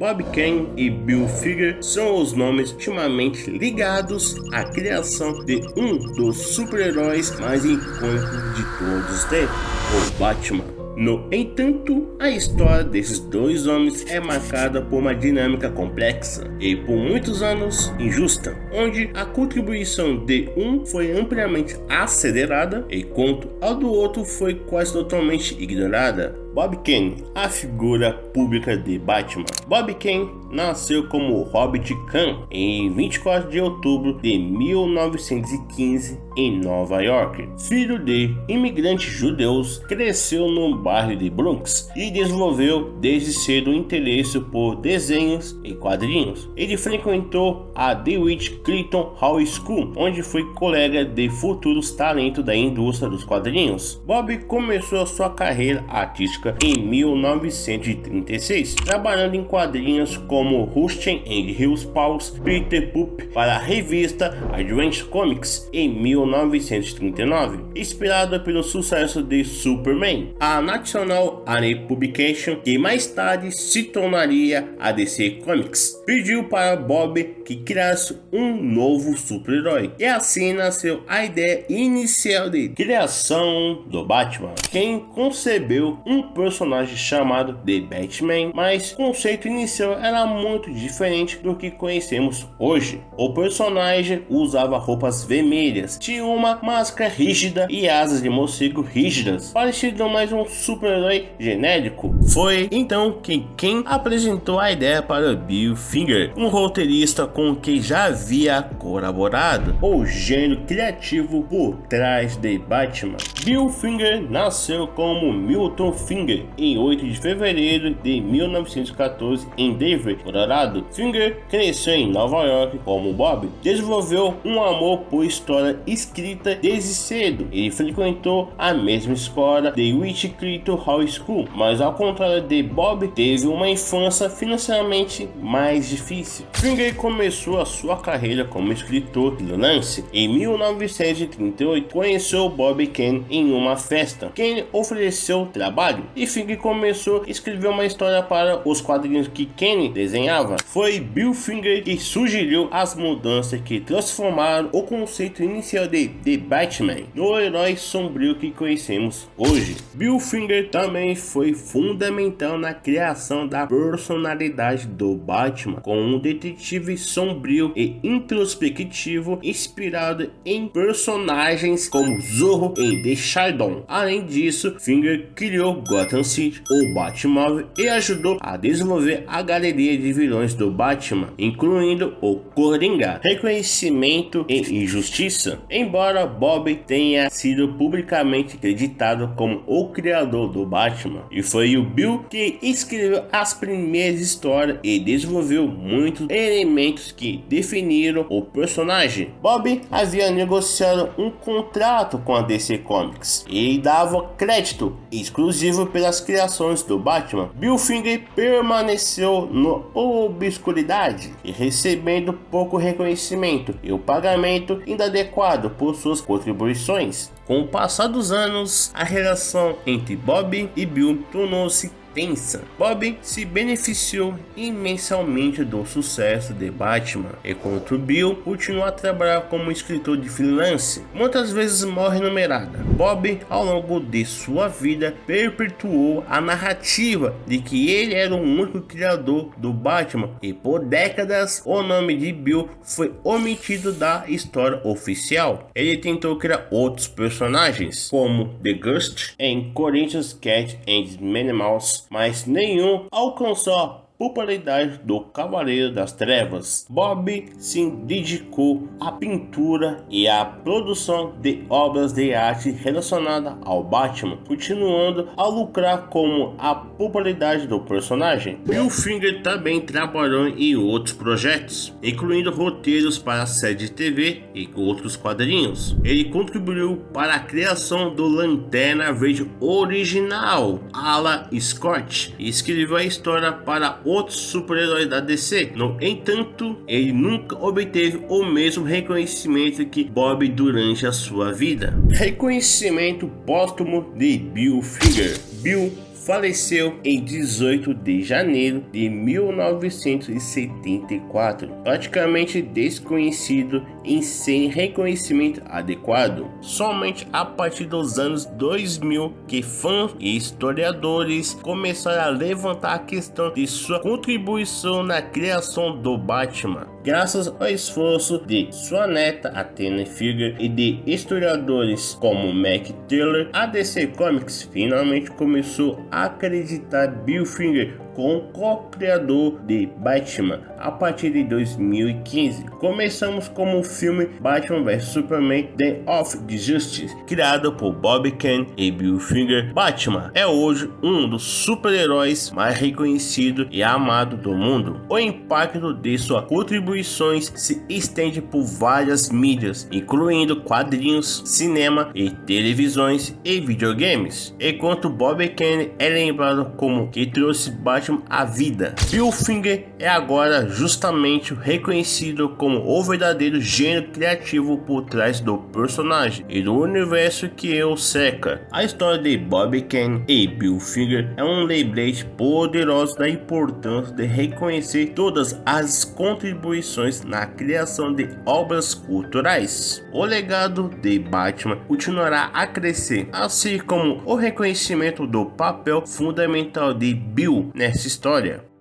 Bob Kane e Bill Finger são os nomes intimamente ligados à criação de um dos super-heróis mais icônicos de todos os tempos, o Batman. No entanto, a história desses dois homens é marcada por uma dinâmica complexa e por muitos anos injusta, onde a contribuição de um foi amplamente acelerada enquanto a do outro foi quase totalmente ignorada. Bob Kane, a figura pública de Batman. Bob Kane nasceu como Hobbit Khan em 24 de outubro de 1915 em Nova York. Filho de imigrantes judeus, cresceu no bairro de Bronx e desenvolveu desde cedo um interesse por desenhos e quadrinhos. Ele frequentou a DeWitt Clayton High School, onde foi colega de futuros talentos da indústria dos quadrinhos. Bob começou a sua carreira artística em 1936, trabalhando em quadrinhos como Rustin and Hills Paws, Peter Pup para a revista Advance Comics em 1939, inspirada pelo sucesso de Superman. A National Army Publication, que mais tarde se tornaria a DC Comics, pediu para Bob que criasse um novo super-herói, e assim nasceu a ideia inicial de criação do Batman. Quem concebeu um personagem chamado The Batman, mas o conceito inicial era muito diferente do que conhecemos hoje. O personagem usava roupas vermelhas, tinha uma máscara rígida e asas de morcego rígidas, parecido mais um super-herói genérico. Foi então que quem apresentou a ideia para Bill Finger, um roteirista com quem já havia colaborado, o gênio criativo por trás de Batman. Bill Finger nasceu como Milton Finger em 8 de fevereiro de 1914 em Denver, Colorado. Finger cresceu em Nova York como Bob. Desenvolveu um amor por história escrita desde cedo. Ele frequentou a mesma escola, DeWitt Clayton High School, mas ao contrário de Bob, teve uma infância financeiramente mais difícil. Finger começou a sua carreira como escritor freelance. Em 1938, conheceu Bob Kane em uma festa. Kane ofereceu trabalho e Finger começou a escrever uma história para os quadrinhos que Kane desenhava. Foi Bill Finger que sugeriu as mudanças que transformaram o conceito inicial de The Batman no herói sombrio que conhecemos hoje. Bill Finger também foi fundamental na criação da personalidade do Batman, com um detetive sombrio e introspectivo inspirado em personagens como Zorro em The Shadow. Além disso, Finger criou Gotham City, o Batmóvel, e ajudou a desenvolver a galeria de vilões do Batman, incluindo o Coringa, Reconhecimento e Injustiça. Embora Bob tenha sido publicamente acreditado como o criador do Batman, e foi o Bill que escreveu as primeiras histórias e desenvolveu muitos elementos que definiram o personagem. Bob havia negociado um contrato com a DC Comics e dava crédito exclusivo pelas criações do Batman. Bill Finger permaneceu na obscuridade e recebendo pouco reconhecimento e o pagamento inadequado por suas contribuições. Com o passar dos anos, a relação entre Bob e Bill tornou-se tensa. Bob se beneficiou imensamente do sucesso de Batman, enquanto Bill continua a trabalhar como escritor de freelance, muitas vezes morre numerada. Bob, ao longo de sua vida, perpetuou a narrativa de que ele era o único criador do Batman, e por décadas o nome de Bill foi omitido da história oficial. Ele tentou criar outros personagens, como The Ghost em Corinthians Cat and Minnie Mouse, mas nenhum alcançou a popularidade do Cavaleiro das Trevas. Bob se dedicou à pintura e à produção de obras de arte relacionadas ao Batman, continuando a lucrar com a popularidade do personagem. Bill Finger também trabalhou em outros projetos, incluindo roteiros para a série de TV e outros quadrinhos. Ele contribuiu para a criação do Lanterna Verde original, Alan Scott, e escreveu a história para outros super-heróis da DC. No entanto, ele nunca obteve o mesmo reconhecimento que Bob durante a sua vida. Reconhecimento póstumo de Bill Finger. Bill faleceu em 18 de janeiro de 1974, praticamente desconhecido e sem reconhecimento adequado. Somente a partir dos anos 2000 que fãs e historiadores começaram a levantar a questão de sua contribuição na criação do Batman. Graças ao esforço de sua neta, a Tina Figer, e de historiadores como Mac Taylor, a DC Comics finalmente começou a acreditar Bill Finger como co-criador de Batman a partir de 2015. Começamos com o filme Batman vs Superman: Dawn of Justice, criado por Bob Kane e Bill Finger. Batman é hoje um dos super-heróis mais reconhecidos e amados do mundo. O impacto de suas contribuições se estende por várias mídias, incluindo quadrinhos, cinema e televisões e videogames. Enquanto Bob Kane é lembrado como que trouxe Batman à vida, Bill Finger é agora justamente reconhecido como o verdadeiro gênio criativo por trás do personagem e do universo que o cerca. A história de Bob Kane e Bill Finger é um lembrete poderoso da importância de reconhecer todas as contribuições na criação de obras culturais. O legado de Batman continuará a crescer, assim como o reconhecimento do papel fundamental de Bill nessa história.